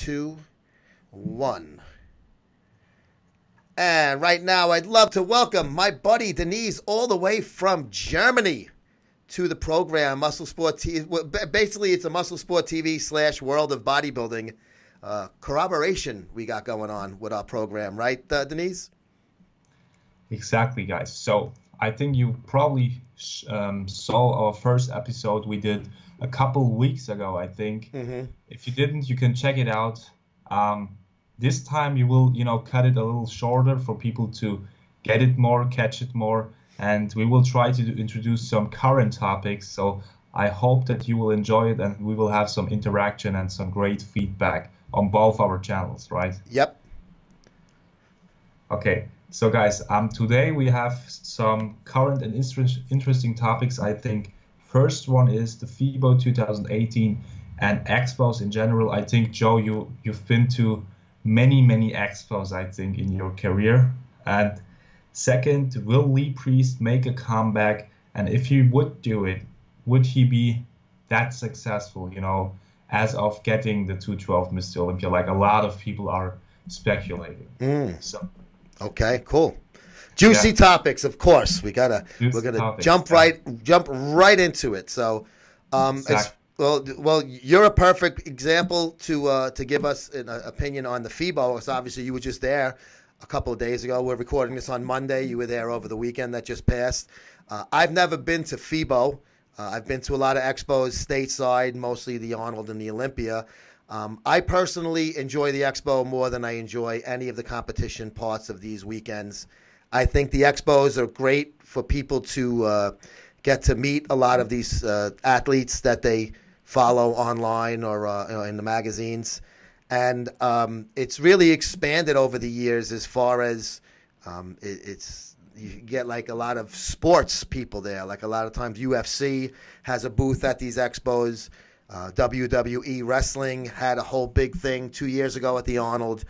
2, 1. And right now, I'd love to welcome my buddy Deniz all the way from Germany to the program, Muscle Sport TV. Well, basically, it's a Muscle Sport TV / World of Bodybuilding corroboration we got going on with our program, right, Deniz? Exactly, guys. So I think you probably saw our first episode we did a couple weeks ago, I think. Mm-hmm. If you didn't, you can check it out. This time you will, cut it a little shorter for people to get it more, catch it more, and we will try to introduce some current topics. So I hope that you will enjoy it and we will have some interaction and some great feedback on both our channels, right? Yep. Okay, so guys, today we have some current and interesting topics. I think first one is the FIBO 2018 and Expos in general. I think, Joe, you've been to many Expos, I think, in your career. And second, will Lee Priest make a comeback? And if he would do it, would he be that successful, as of getting the 212 Mr. Olympia, like a lot of people are speculating? So, okay, cool. Juicy topics, of course. We're gonna jump right into it. So, exactly. Well, you're a perfect example to give us an opinion on the FIBO. Because obviously you were just there a couple of days ago. We're recording this on Monday. You were there over the weekend that just passed. I've never been to FIBO. I've been to a lot of expos stateside, mostly the Arnold and the Olympia. I personally enjoy the expo more than I enjoy any of the competition parts of these weekends. I think the expos are great for people to get to meet a lot of these athletes that they follow online or in the magazines. And it's really expanded over the years as far as you get like a lot of sports people there. Like a lot of times UFC has a booth at these expos. WWE Wrestling had a whole big thing 2 years ago at the Arnold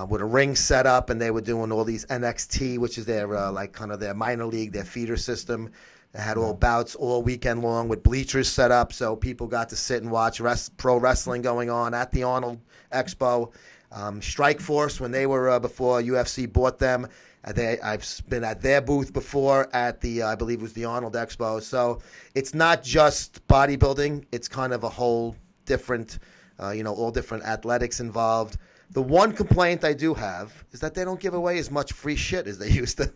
with a ring set up, and they were doing all these NXT, which is their like kind of their minor league, their feeder system. They had all bouts all weekend long with bleachers set up, so people got to sit and watch pro wrestling going on at the Arnold Expo. Strikeforce, when they were before UFC bought them, I've been at their booth before at the, I believe it was the Arnold Expo. So it's not just bodybuilding. It's kind of a whole different, all different athletics involved. The one complaint I do have is that they don't give away as much free shit as they used to.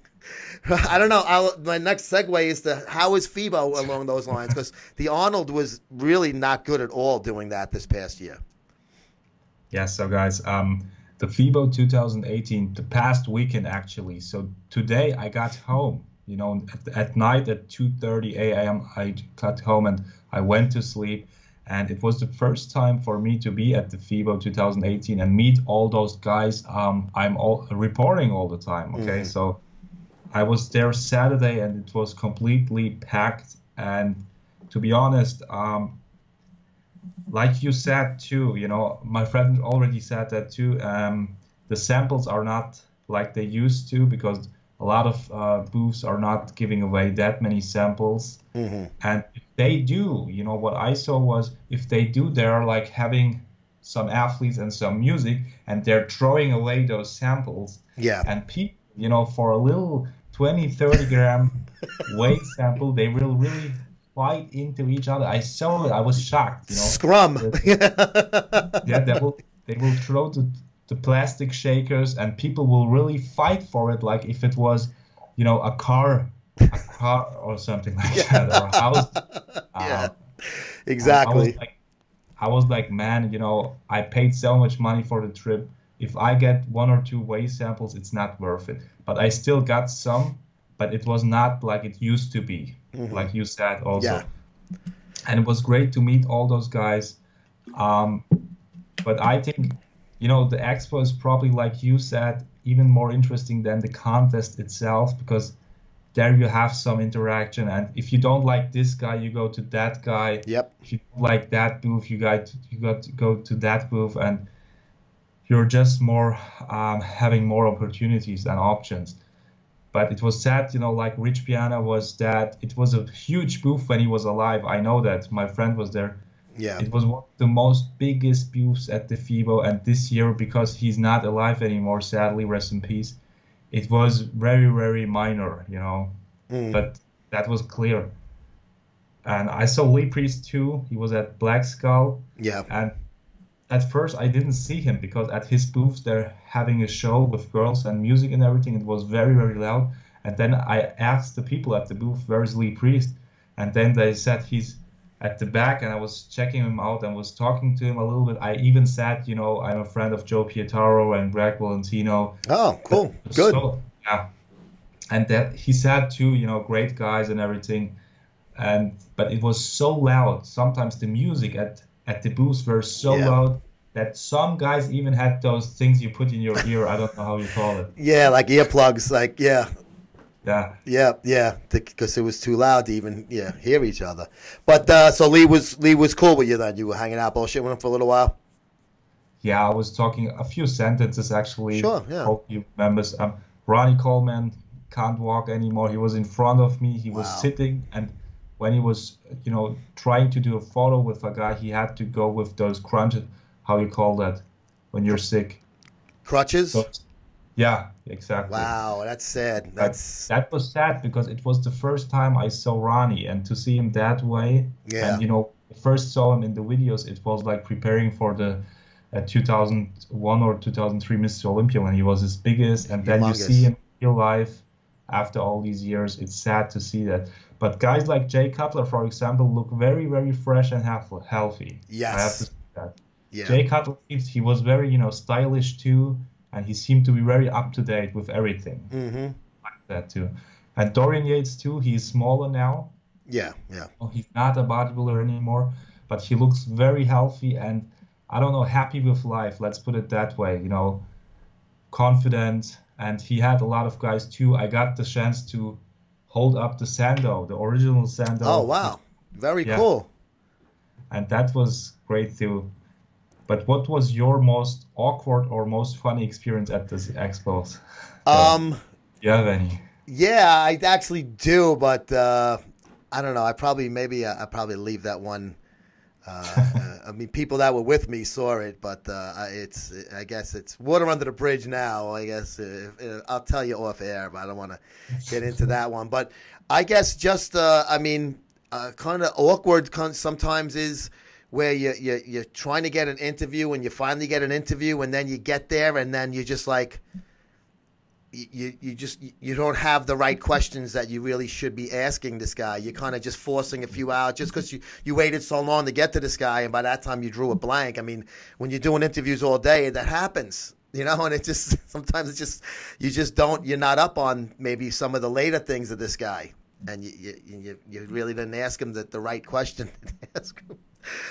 I don't know. My next segue is to how is FIBO along those lines? Because the Arnold was really not good at all doing that this past year. Yeah, so guys, the FIBO 2018, the past weekend actually. So today I got home, at night at 2:30 a.m. I got home and I went to sleep. And it was the first time for me to be at the FIBO 2018 and meet all those guys I'm reporting all the time. Okay, So I was there Saturday and it was completely packed. And to be honest, like you said too, my friend already said that too. The samples are not like they used to because a lot of booths are not giving away that many samples. And if they do, what I saw was if they do, they're like having some athletes and some music and they're throwing away those samples. Yeah. And people, for a little 20, 30 gram weight sample, they will really fight into each other. I saw it. I was shocked. Scrum. Yeah, they will throw the plastic shakers and people will really fight for it. Like if it was, a car or something like that, or a house. Yeah, exactly. I was like, man, I paid so much money for the trip. If I get 1 or 2 weight samples, it's not worth it. But I still got some, but it was not like it used to be, like you said also. Yeah. And it was great to meet all those guys. But I think, the expo is probably, like you said, even more interesting than the contest itself, because there you have some interaction, and if you don't like this guy, you go to that guy. Yep. If you don't like that booth, you got to go to that booth, and you're just more having more opportunities and options. But it was sad, like Rich Piana was that it was a huge booth when he was alive. I know that my friend was there Yeah. It was one of the most biggest booths at the FIBO, and this year, because he's not alive anymore, sadly, rest in peace, it was very, very minor, you know. But that was clear. And I saw Lee Priest too. He was at Black Skull. Yeah. And at first I didn't see him because at his booth they're having a show with girls and music and everything. It was very, very loud. And then I asked the people at the booth, where's Lee Priest? And then they said he's at the back, and I was checking him out and was talking to him a little bit. I even said, you know, I'm a friend of Joe Pietaro and Greg Valentino. Oh, cool. Good. So, yeah. And that he said too, you know, great guys and everything. But it was so loud. Sometimes the music at the booths were so loud that some guys even had those things you put in your ear. I don't know how you call it. Yeah, like earplugs. Like, yeah. Yeah. Yeah, because it was too loud to even hear each other. But so Lee was cool with you then. You were hanging out, bullshit with him for a little while. Yeah, I was talking a few sentences actually. Sure. Yeah. Hope you remember. Ronnie Coleman can't walk anymore. He was in front of me. He was sitting, and when he was, you know, trying to do a photo with a guy, he had to go with those crunches. How you call that when you're sick? Crutches. So, yeah, exactly. Wow, that's sad. That was sad because it was the first time I saw Ronnie, and to see him that way. Yeah. And you know, first saw him in the videos. It was like preparing for the 2001 or 2003 Mr. Olympia when he was his biggest, and then you see him in real life after all these years. It's sad to see that. But guys like Jay Cutler, for example, look very, very fresh and healthy. Yes. I have to say that. Yeah. Jay Cutler, he was very, you know, stylish too. And he seemed to be very up to date with everything. Like that too. And Dorian Yates too. He's smaller now. Yeah. Well, he's not a bodybuilder anymore, but he looks very healthy and, I don't know, happy with life. Let's put it that way. You know, confident. And he had a lot of guys too. I got the chance to hold up the Sando, the original Sando. Oh wow, very cool. And that was great too. But what was your most awkward or most funny experience at this Expos? Do you have any? Yeah, I actually do, but I don't know. I probably leave that one. I mean, people that were with me saw it, but I guess it's water under the bridge now. I guess I'll tell you off air, but I don't want to get into that one. But I guess just kind of awkward sometimes is where you're trying to get an interview and you finally get an interview and then you get there and then you just like you don't have the right questions that you really should be asking this guy. You're kind of just forcing a few out just because you waited so long to get to this guy, and by that time you drew a blank. I mean, when you're doing interviews all day, that happens, you know, and it just sometimes you're not up on maybe some of the later things of this guy, and you really didn't ask him the right question to ask him.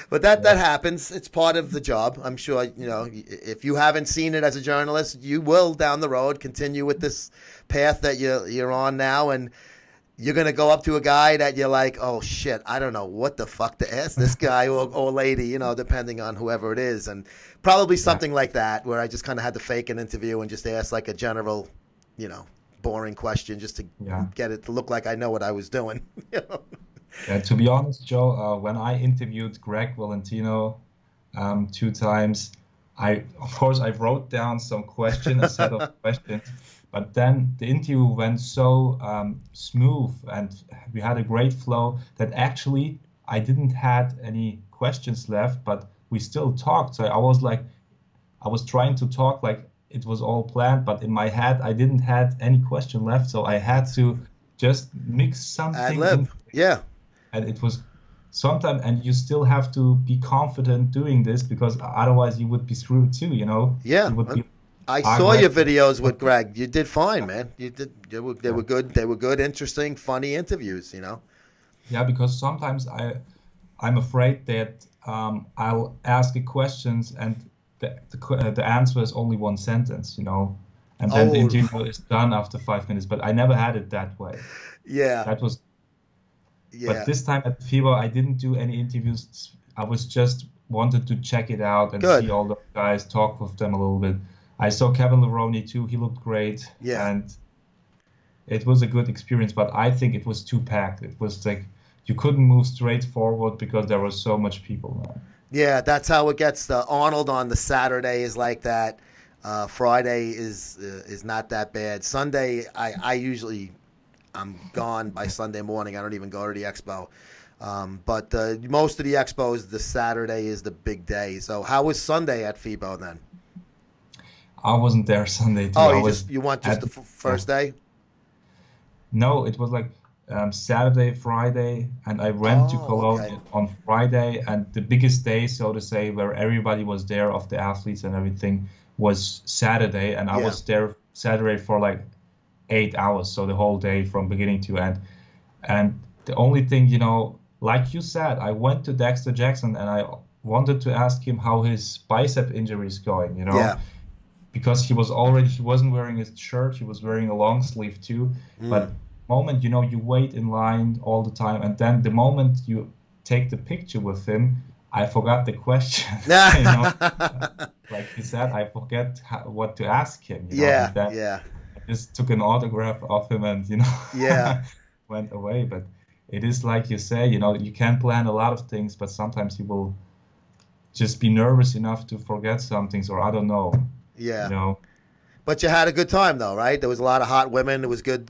But that happens. It's part of the job. I'm sure, you know, if you haven't seen it as a journalist, you will down the road continue with this path that you're on now, and you're going to go up to a guy that you're like, oh, shit, I don't know what the fuck to ask this guy or lady, you know, depending on whoever it is. And probably something like that where I just kind of had to fake an interview and just ask like a general, you know, boring question just to get it to look like I know what I was doing. You know? Yeah, to be honest, Joe, when I interviewed Greg Valentino 2 times, I wrote down some questions, a set of questions, but then the interview went so smooth and we had a great flow that actually I didn't have any questions left, but we still talked. So I was trying to talk like it was all planned, but in my head I didn't have any question left, so I had to just mix something. Ad-lib. Yeah. And it was sometimes, and you still have to be confident doing this because otherwise you would be screwed too, you know? Yeah. I saw your videos with Greg. You did fine, man. You did. They were good. They were good, interesting, funny interviews, you know? Yeah, because sometimes I'm afraid that I'll ask a questions and the answer is only one sentence, you know? And then the interview is done after 5 minutes. But I never had it that way. Yeah. That was... Yeah. But this time at FIBO, I didn't do any interviews. I was just wanted to check it out and see all the guys, talk with them a little bit. I saw Kevin Levrone too. He looked great. Yeah. And it was a good experience, but I think it was too packed. It was like you couldn't move straight forward because there was so much people, man. Yeah, that's how it gets. The Arnold on the Saturday is like that. Friday is not that bad. Sunday, I usually I'm gone by Sunday morning. I don't even go to the expo. But most of the expos, the Saturday is the big day. So how was Sunday at FIBO then? I wasn't there Sunday too. Oh, you want just the first day? No, it was like Saturday, Friday, and I went to Cologne on Friday. And the biggest day, so to say, where everybody was there of the athletes and everything was Saturday, and I was there Saturday for like 8 hours, so the whole day from beginning to end. And the only thing, you know, like you said, I went to Dexter Jackson and I wanted to ask him how his bicep injury is going, you know, because he wasn't wearing his shirt, he was wearing a long sleeve too. But the moment, you know, you wait in line all the time, and then the moment you take the picture with him, I forgot the question. You know? Like you said, I forget what to ask him. You know? I just took an autograph of him and, you know, went away. But it is like you say, you know, you can plan a lot of things, but sometimes you will just be nervous enough to forget some things, or I don't know. Yeah. You know. But you had a good time though, right? There was a lot of hot women. It was a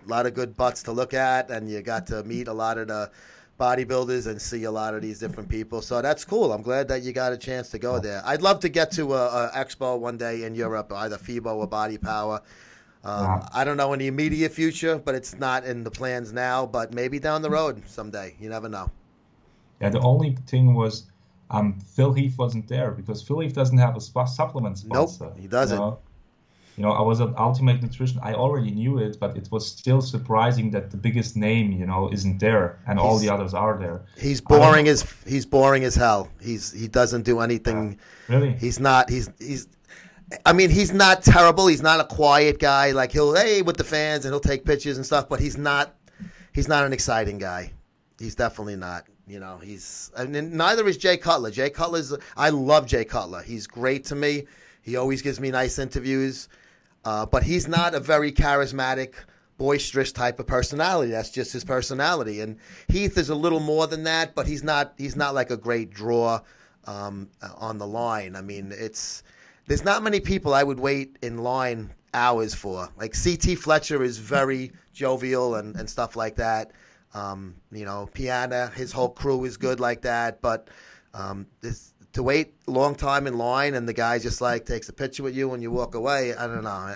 lot of good butts to look at, and you got to meet a lot of the bodybuilders and see a lot of these different people. So that's cool. I'm glad that you got a chance to go there. I'd love to get to a expo one day in Europe, either FIBO or Body Power. I don't know in the immediate future, but it's not in the plans now, but maybe down the road someday. You never know. Yeah, the only thing was Phil Heath wasn't there because Phil Heath doesn't have a supplement sponsor. Nope, he doesn't. You know, I was at Ultimate Nutrition. I already knew it, but it was still surprising that the biggest name, you know, isn't there, and all the others are there. He's boring as hell. He doesn't do anything. Really? He's not. I mean, he's not terrible. He's not a quiet guy. Like he'll with the fans and he'll take pictures and stuff, but he's not an exciting guy. He's definitely not. You know, neither is Jay Cutler. I love Jay Cutler. He's great to me. He always gives me nice interviews. But he's not a very charismatic, boisterous type of personality. That's just his personality. And Heath is a little more than that, but he's not like a great draw on the line. I mean, there's not many people I would wait in line hours for. Like C.T. Fletcher is very jovial and stuff like that. You know, Piana, his whole crew is good like that. But to wait a long time in line and the guy just like takes a picture with you and you walk away, I don't know.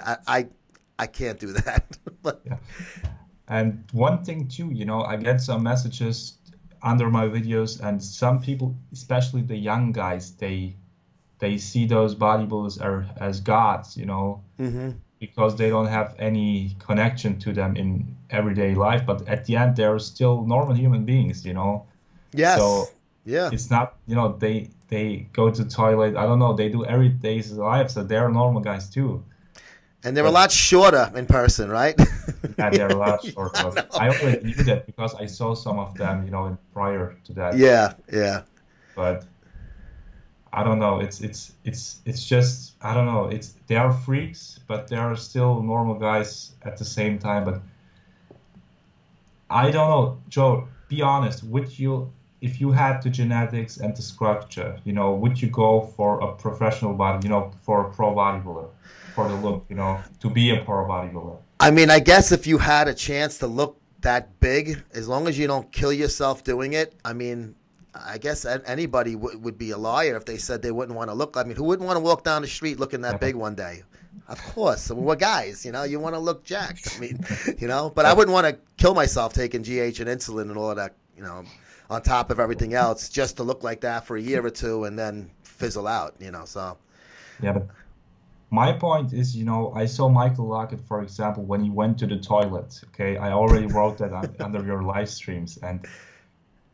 I can't do that. Yeah. And one thing too, you know, I get some messages under my videos, and some people, especially the young guys, they see those bodybuilders as gods, you know, because they don't have any connection to them in everyday life. But at the end, they're still normal human beings, you know. Yes. So yeah, it's not, you know, they go to the toilet. I don't know. They do every day's life, so they're normal guys too. And they're a lot shorter in person, right? Yeah, they're a lot shorter. I already knew that because I saw some of them, you know, prior to that. Yeah. But I don't know. It's just, I don't know. They are freaks, but they are still normal guys at the same time. But I don't know, Joe. Be honest. If you had the genetics and the structure, you know, would you go for a professional body, you know, for a pro bodybuilder, for the look, you know, to be a pro bodybuilder? I mean, I guess if you had a chance to look that big, as long as you don't kill yourself doing it, I mean, I guess anybody would be a liar if they said they wouldn't want to look. I mean, who wouldn't want to walk down the street looking that big one day? Of course. I mean, we're guys, you know, you want to look jacked. I mean, you know, but I wouldn't want to kill myself taking GH and insulin and all of that, you know, on top of everything else, just to look like that for a year or two and then fizzle out, you know, so. Yeah, but my point is, you know, I saw Michael Lockett, for example, when he went to the toilet, okay? I already wrote that under your live streams, and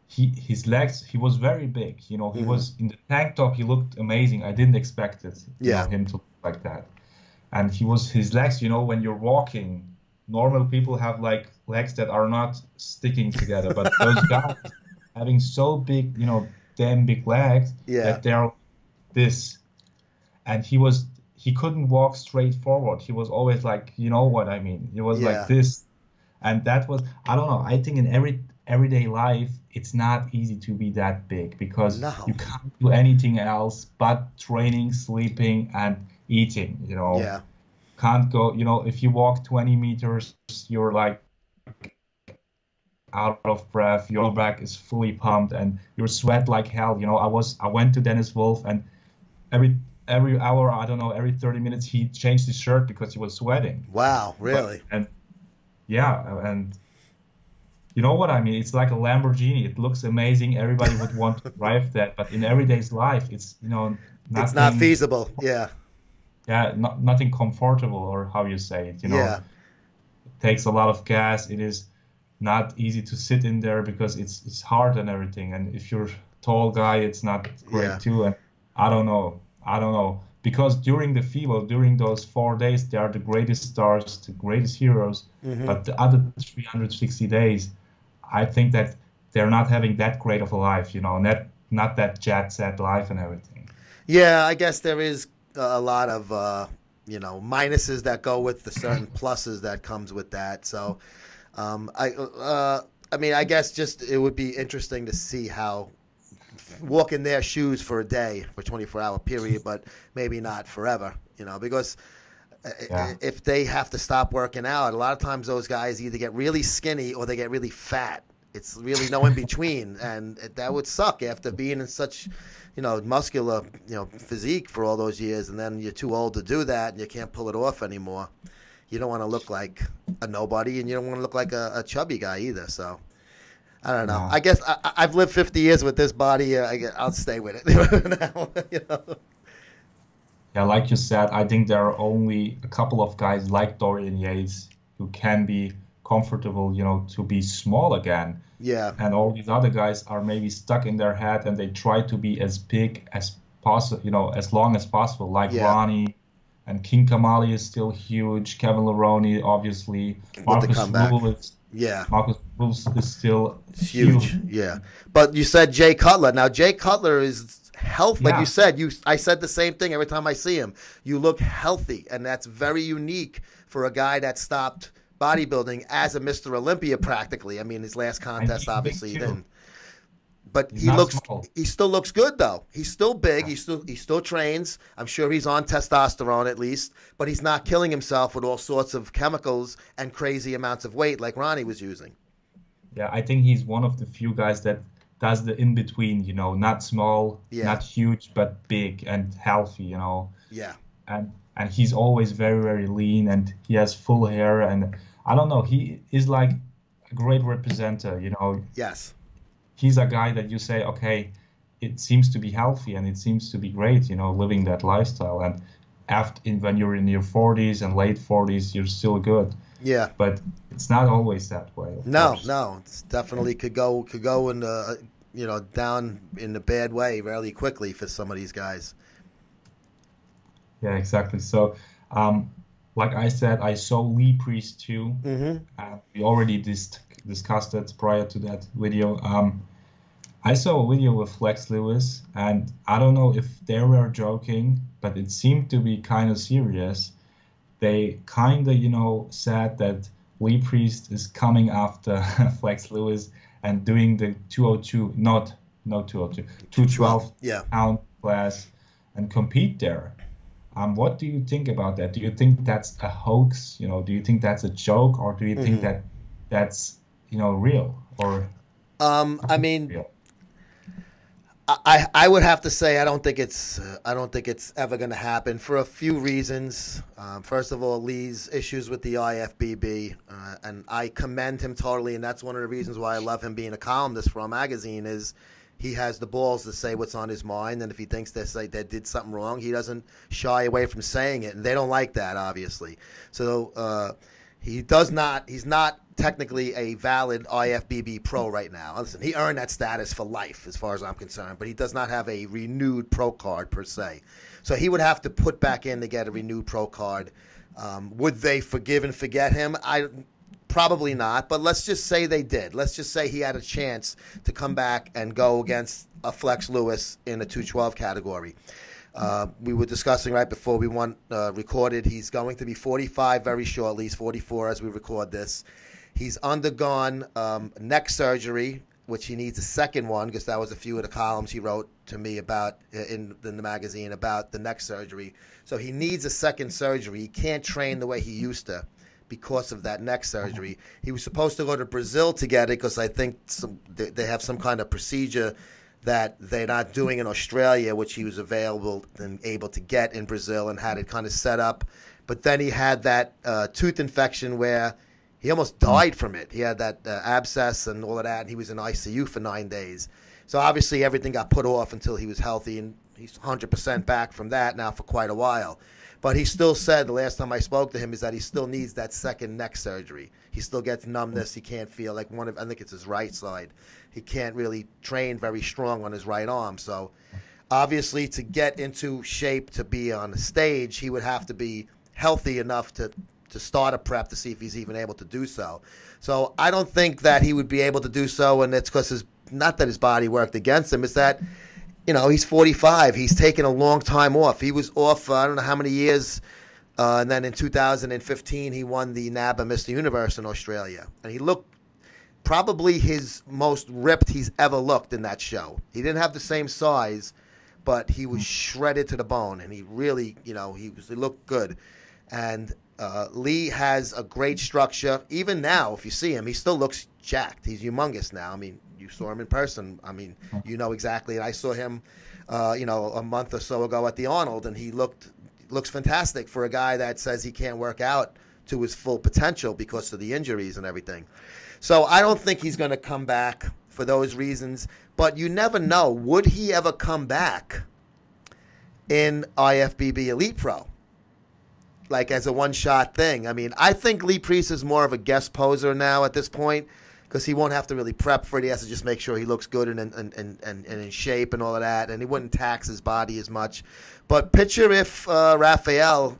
his legs, he was very big, you know, he was in the tank top, he looked amazing. I didn't expect it, you know, him to look like that. And his legs, you know, when you're walking, normal people have like legs that are not sticking together, but those guys having so big, you know, damn big legs that they're this. And he couldn't walk straight forward. He was always like, you know what I mean? He was like this. And that was, I don't know, I think in everyday life, it's not easy to be that big because No. you can't do anything else but training, sleeping, and eating, you know. Yeah. Can't go, you know, if you walk 20 meters, you're like out of breath, your back is fully pumped, and you sweat like hell. You know, I went to Dennis Wolf, and every hour, I don't know, every 30 minutes, he changed his shirt because he was sweating. Wow, really? And yeah, and you know what I mean? It's like a Lamborghini. It looks amazing. Everybody would want to drive that, but in everyday's life, it's, you know, nothing, it's not feasible. Yeah. Yeah, nothing comfortable, or how you say it, you know. Yeah. It takes a lot of gas. It is not easy to sit in there because it's hard and everything. And if you're a tall guy, it's not great Yeah. too. And I don't know. Because during the FIBO, during those 4 days, they are the greatest stars, the greatest heroes. Mm-hmm. But the other 360 days, I think that they're not having that great of a life, you know, not that jet set life and everything. Yeah, I guess there is a lot of you know, minuses that go with the certain pluses that comes with that. So I mean, I guess just it would be interesting to see how walk in their shoes for a day, for a 24-hour period, but maybe not forever, you know, because if they have to stop working out, a lot of times those guys either get really skinny or they get really fat. It's really no in between, and that would suck after being in such, you know, muscular, you know, physique for all those years, and then you're too old to do that and you can't pull it off anymore. You don't want to look like a nobody, and you don't want to look like a chubby guy either. So I don't know. I guess I've lived 50 years with this body. I'll stay with it now. You know? Yeah, like you said, I think there are only a couple of guys like Dorian Yates who can be comfortable, you know, to be small again. Yeah. And all these other guys are maybe stuck in their head, and they try to be as big as possible, you know, as long as possible. Like Ronnie, and King Kamali is still huge. Kevin Leroney, obviously. Marcus Ruhl is still huge. Yeah. But you said Jay Cutler. Now, Jay Cutler is healthy. Like you said, I said the same thing every time I see him. You look healthy, and that's very unique for a guy that stopped bodybuilding as a Mr. Olympia practically. I mean, his last contest, obviously, he didn't. But he still looks good though. He's still big. He still trains. I'm sure he's on testosterone at least, but he's not killing himself with all sorts of chemicals and crazy amounts of weight like Ronnie was using. Yeah, I think he's one of the few guys that does the in between, you know, not small, not huge, but big and healthy, you know. Yeah. And he's always very, very lean, and he has full hair, and I don't know, he is like a great representative, you know. Yes. He's a guy that you say, okay, it seems to be healthy and it seems to be great, you know, living that lifestyle. And when you're in your 40s and late 40s, you're still good. Yeah. But it's not always that way. No, it's definitely could go in you know, down in a bad way really quickly for some of these guys. Yeah, exactly. So, like I said, I saw Lee Priest too. Mm-hmm. We already discussed it prior to that video. I saw a video with Flex Lewis, and I don't know if they were joking, but it seemed to be kind of serious. They kind of, you know, said that Lee Priest is coming after Flex Lewis and doing the 202, not 202, 212 pound class and compete there. What do you think about that? Do you think that's a hoax? You know, do you think that's a joke, or do you think that that's, you know, real? Or I mean, real? I would have to say I don't think it's ever going to happen for a few reasons. First of all, Lee's issues with the IFBB, and I commend him totally, and that's one of the reasons why I love him being a columnist for our magazine is he has the balls to say what's on his mind, and if he thinks they did something wrong, he doesn't shy away from saying it, and they don't like that, obviously. So he's not technically a valid IFBB pro right now. Listen, he earned that status for life as far as I'm concerned, but he does not have a renewed pro card per se. So he would have to put back in to get a renewed pro card. Would they forgive and forget him? Probably not, but let's just say they did. Let's just say he had a chance to come back and go against a Flex Lewis in the 212 category. We were discussing right before we recorded, he's going to be 45 very shortly. He's 44 as we record this. He's undergone neck surgery, which he needs a second one, because that was a few of the columns he wrote to me about in the magazine about the neck surgery. So he needs a second surgery. He can't train the way he used to because of that neck surgery. He was supposed to go to Brazil to get it, because I think they have some kind of procedure that they're not doing in Australia, which he was available and able to get in Brazil, and had it kind of set up. But then he had that tooth infection where he almost died from it. He had that abscess and all of that, and he was in ICU for 9 days. So obviously everything got put off until he was healthy, and he's 100% back from that now for quite a while. But he still said, the last time I spoke to him, is that he still needs that second neck surgery. He still gets numbness. He can't feel like I think it's his right side. He can't really train very strong on his right arm. So obviously to get into shape to be on the stage, he would have to be healthy enough to start a prep to see if he's even able to do so. So I don't think that he would be able to do so, and it's because not that his body worked against him, it's that, he's 45. He's taken a long time off. He was off, I don't know how many years, and then in 2015 he won the NABBA Mr. Universe in Australia. And he looked probably his most ripped he's ever looked in that show. He didn't have the same size, but he was shredded to the bone, and he really, he looked good. And Lee has a great structure. Even now, if you see him, he still looks jacked. He's humongous now. I mean, you saw him in person. I mean, you know exactly. And I saw him, a month or so ago at the Arnold, and he looks fantastic for a guy that says he can't work out to his full potential because of the injuries and everything. So I don't think he's going to come back for those reasons. But you never know. Would he ever come back in IFBB Elite Pro? Like as a one-shot thing. I mean, I think Lee Priest is more of a guest poser now at this point, because he won't have to really prep for it. He has to just make sure he looks good and in shape and all of that, and he wouldn't tax his body as much. But picture if Raphael,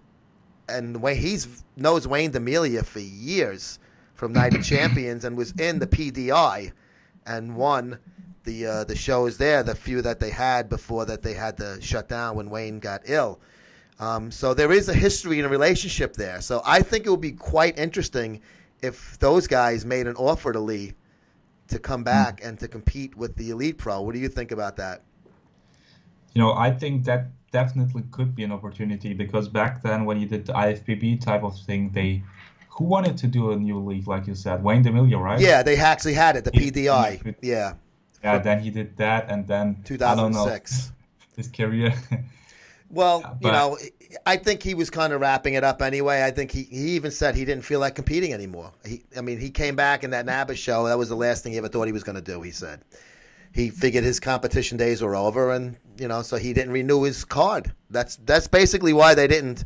and the way knows Wayne D'Amelia for years from Night of Champions, and was in the PDI and won the shows there, the few that they had before that they had to shut down when Wayne got ill. So there is a history and a relationship there. So I think it would be quite interesting if those guys made an offer to Lee to come back and to compete with the Elite Pro. What do you think about that? I think that definitely could be an opportunity, because back then when you did the IFBB type of thing, who wanted to do a new league, like you said? Wayne D'Amelia, right? Yeah, they actually had it, the PDI. Yeah. Yeah, then he did that, and then 2006. His career. Well, I think he was kind of wrapping it up anyway. I think he even said he didn't feel like competing anymore. He came back in that NABBA show. That was the last thing he ever thought he was going to do, he said. He figured his competition days were over, and, so he didn't renew his card. That's basically why they didn't,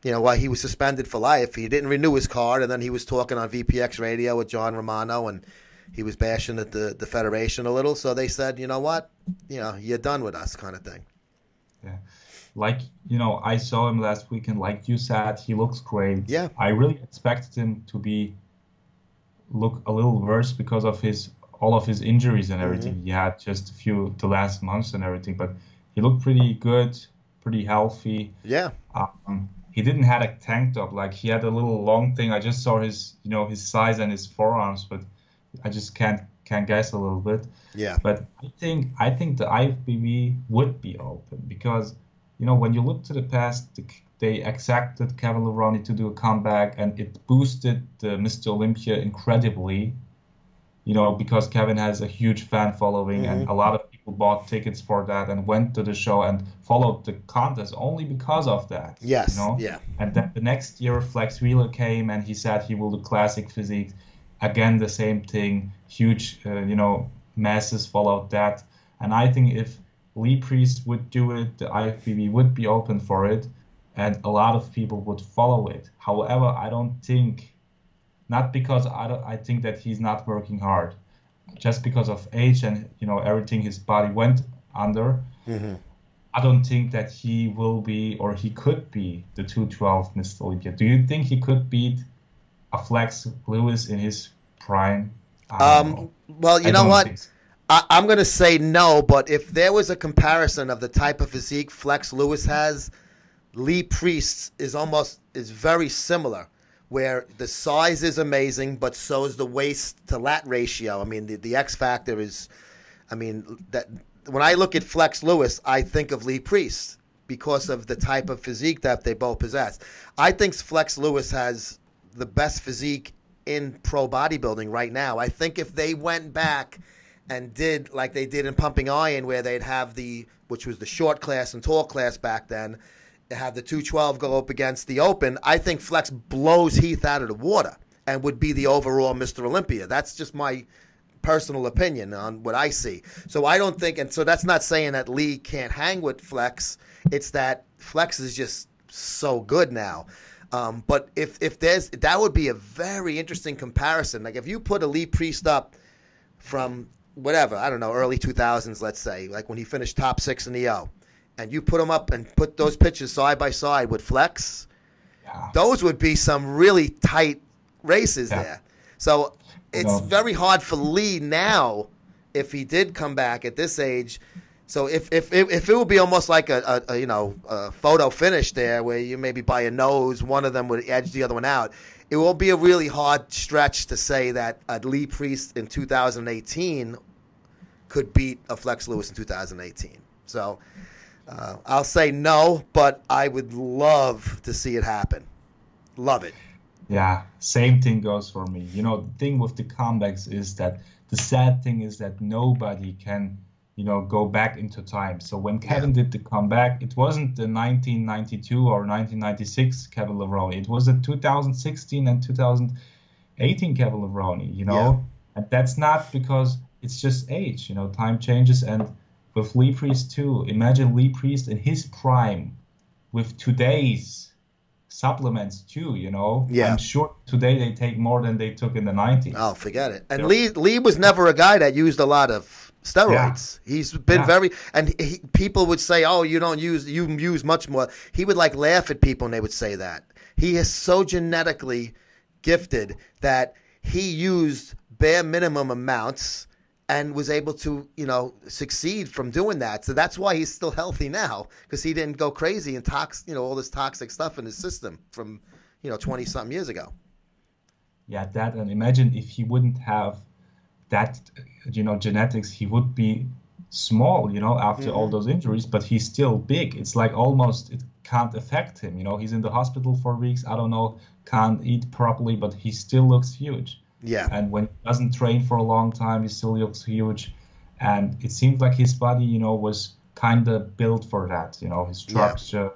why he was suspended for life. He didn't renew his card, and then he was talking on VPX radio with John Romano, and he was bashing at the Federation a little. So they said, you know what, you're done with us, kind of thing. Yeah. Like, I saw him last weekend. Like you said, he looks great. Yeah. I really expected him to look a little worse because of all of his injuries and everything. He had just the last months and everything, but he looked pretty good, pretty healthy. Yeah. He didn't have a tank top. Like, he had a little long thing. I just saw his size and his forearms, but I just can't guess a little bit. Yeah. But I think the IFBB would be open, because when you look to the past, they accepted Kevin Levrone to do a comeback, and it boosted the Mr. Olympia incredibly, because Kevin has a huge fan following, and a lot of people bought tickets for that and went to the show and followed the contest only because of that. Yes, yeah. And then the next year, Flex Wheeler came, and he said he will do classic physique. Again, the same thing, huge, masses followed that. And I think if Lee Priest would do it, the IFBB would be open for it, and a lot of people would follow it. However, I don't think, not because I think that he's not working hard, just because of age and everything his body went under. I don't think that he will be, or he could be, the 212 Mr. Olympia. Do you think he could beat a Flex Lewis in his prime? Well, you know what? I'm going to say no, but if there was a comparison of the type of physique Flex Lewis has, Lee Priest is very similar. where the size is amazing, but so is the waist to lat ratio. I mean, the X factor is, I mean, that when I look at Flex Lewis, I think of Lee Priest because of the type of physique that they both possess. I think Flex Lewis has the best physique in pro bodybuilding right now. I think if they went back and did like they did in Pumping Iron, where they'd have which was the short class and tall class back then, have the 212 go up against the open, I think Flex blows Heath out of the water and would be the overall Mr. Olympia. That's just my personal opinion on what I see. So I don't think, and so that's not saying that Lee can't hang with Flex. It's that Flex is just so good now. But if there's, that would be a very interesting comparison. Like if you put a Lee Priest up from whatever, I don't know, early 2000s, let's say, like when he finished top 6 in the O, and you put him up and put those pictures side by side with Flex, those would be some really tight races there. So it's very hard for Lee now, if he did come back at this age. So if it would be almost like a photo finish there, where you maybe by a nose, one of them would edge the other one out, it will be a really hard stretch to say that a Lee Priest in 2018 could beat a Flex Lewis in 2018. So I'll say no, but I would love to see it happen. Love it. Yeah, same thing goes for me. You know, the thing with the comebacks is that the sad thing is that nobody can, go back into time. So when Kevin did the comeback, it wasn't the 1992 or 1996 Kevin Levrone. It was the 2016 and 2018 Kevin Levrone, And that's not because it's just age, time changes. And with Lee Priest too, imagine Lee Priest in his prime with today's supplements too, I'm sure today they take more than they took in the 90s. Oh, forget it. And Lee was never a guy that used a lot of steroids. He's been very, and people would say, oh, you use much more. He would like laugh at people and they would say that. He is so genetically gifted that he used bare minimum amounts and was able to, succeed from doing that. So that's why he's still healthy now, because he didn't go crazy and all this toxic stuff in his system from, 20-something years ago. Yeah, that, and imagine if he wouldn't have that, genetics, he would be small, after all those injuries, but he's still big. It's like almost it can't affect him. He's in the hospital for weeks. I don't know, can't eat properly, but he still looks huge. Yeah. And when he doesn't train for a long time, he still looks huge. And it seemed like his body, was kind of built for that, his structure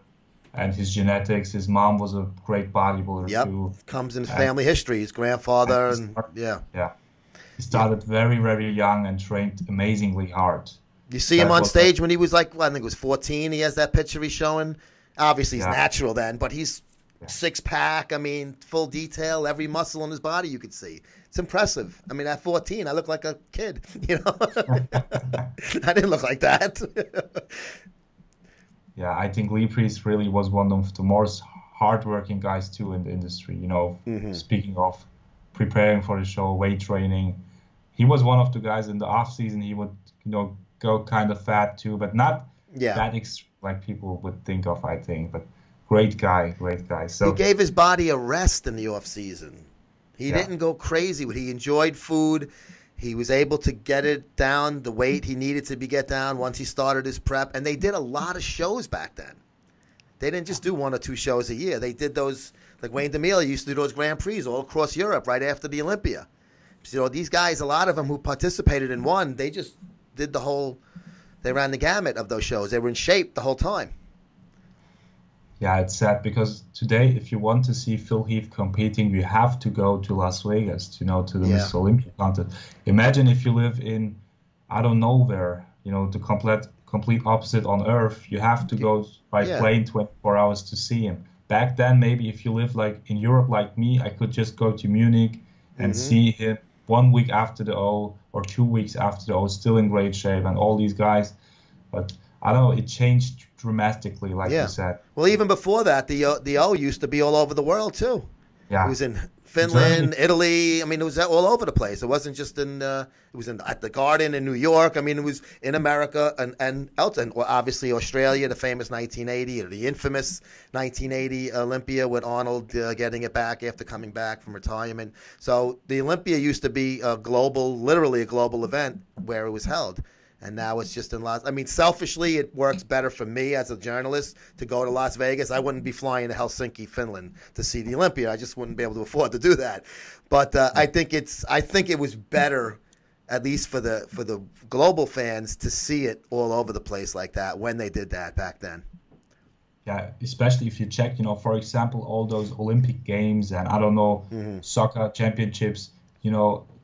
and his genetics. His mom was a great bodybuilder too. Comes in his family history. His grandfather. He started very, very young and trained amazingly hard. You see him on stage when he was like, I think it was 14. He has that picture he's showing. Obviously, he's natural then, but he's six-pack, full detail, every muscle in his body you could see. It's impressive. At 14, I look like a kid, I didn't look like that. Yeah, I think Lee Priest really was one of the most hardworking guys, too, in the industry, Speaking of preparing for the show, weight training, he was one of the guys in the off-season. He would, go kind of fat, too, but not that extreme like people would think of, I think, but great guy. So he gave his body a rest in the off season. He didn't go crazy. He enjoyed food. He was able to get it down, the weight he needed to get down once he started his prep. And they did a lot of shows back then. They didn't just do 1 or 2 shows a year. They did those, like Wayne DeMille used to do those Grand Prix all across Europe right after the Olympia. So these guys, a lot of them who participated in one, they just did they ran the gamut of those shows. They were in shape the whole time. Yeah, it's sad because today, if you want to see Phil Heath competing, you have to go to Las Vegas, to the Mr. Olympia contest. Imagine if you live in, I don't know where, the complete opposite on Earth. You have to go by plane 24 hours to see him. Back then, maybe if you live like in Europe like me, I could just go to Munich and see him 1 week after the O or 2 weeks after the O, still in great shape, and all these guys. But I don't know, it changed dramatically, like you said. Well, even before that, the O used to be all over the world too. It was in Finland, Italy. I mean, it was all over the place. It wasn't just in. It was at the Garden in New York. I mean, it was in America and else, and obviously Australia, the famous 1980 or the infamous 1980 Olympia with Arnold getting it back after coming back from retirement. So the Olympia used to be a global, literally a global event where it was held. And now it's just in Las. I mean, selfishly, it works better for me as a journalist to go to Las Vegas. I wouldn't be flying to Helsinki, Finland, to see the Olympia. I just wouldn't be able to afford to do that. But I think it was better, at least for the global fans, to see it all over the place like that when they did that back then. Yeah, especially if you check, for example, all those Olympic Games and I don't know, soccer championships,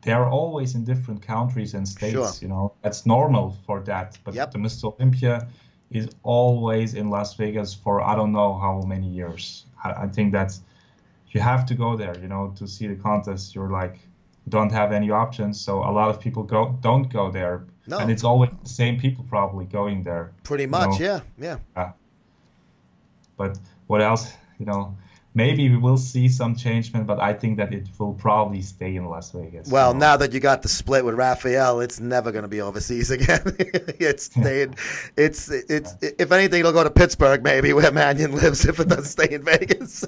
they're always in different countries and states, Sure. That's normal for that. But the Mr. Olympia is always in Las Vegas for I don't know how many years. I think that's, you have to go there, to see the contest. You're like, don't have any options. So a lot of people don't go there. No. And it's always the same people probably going there. Pretty much, yeah. But what else, maybe we will see some changement, but I think that it will probably stay in Las Vegas. Well, now that you got the split with Raphael, it's never going to be overseas again. It's stayed. It's if anything, it'll go to Pittsburgh maybe where Mannion lives if it doesn't stay in Vegas.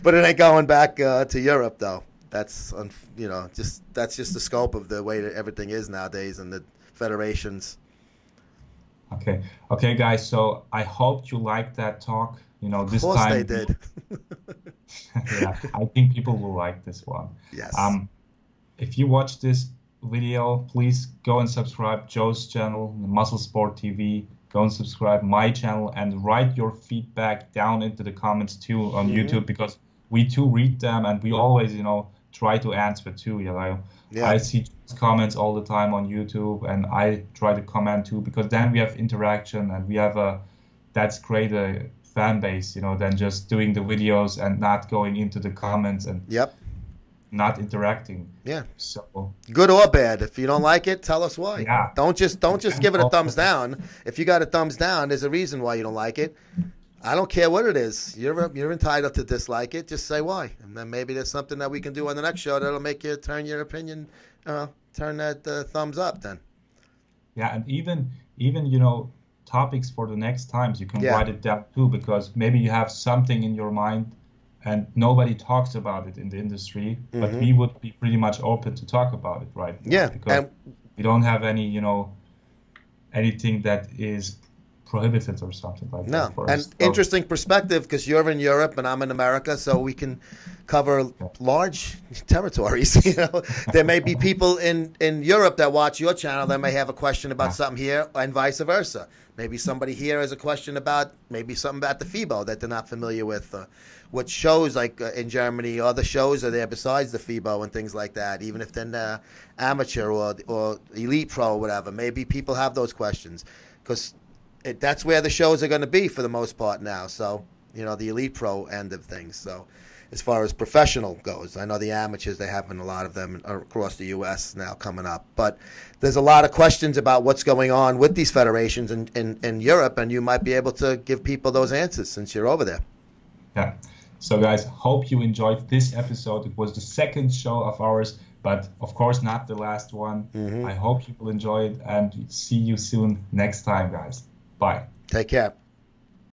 But it ain't going back to Europe though. That's that's just the scope of the way that everything is nowadays and the federations. Okay, guys. So I hope you liked that talk. This of course time they did. yeah, I think people will like this one. Yes. If you watch this video, please go and subscribe Joe's channel, Muscle Sport TV. Go and subscribe my channel and write your feedback down into the comments too on YouTube, because we too read them and we always, try to answer too. Yeah. I see comments all the time on YouTube and I try to comment too, because then we have interaction and we have that's great fan base, than just doing the videos and not going into the comments and not interacting. Yeah. So good or bad. If you don't like it, tell us why. Yeah. Don't just give it a thumbs down. If you got a thumbs down, there's a reason why you don't like it. I don't care what it is. You're entitled to dislike it. Just say why, and then maybe there's something that we can do on the next show that'll make you turn your opinion, turn that thumbs up. Then. Yeah, and even topics for the next times you can write it down too, because maybe you have something in your mind and nobody talks about it in the industry, but we would be pretty much open to talk about it right now, because we don't have any anything that is prohibited or something like that for us. Interesting perspective, because you're in Europe and I'm in America, so we can cover large territories. There may be people in Europe that watch your channel that may have a question about something here, and vice versa. Maybe somebody here has a question about maybe something about the FIBO that they're not familiar with. What shows, like in Germany, other shows are there besides the FIBO and things like that, even if they're amateur or elite pro or whatever. Maybe people have those questions, because that's where the shows are going to be for the most part now. So, the elite pro end of things. So, as far as professional goes, I know the amateurs, they have been a lot of them across the U.S. now coming up. But there's a lot of questions about what's going on with these federations in Europe, and you might be able to give people those answers since you're over there. Yeah. So, guys, hope you enjoyed this episode. It was the second show of ours, but of course not the last one. I hope you will enjoy it, and see you soon next time, guys. Bye. Take care.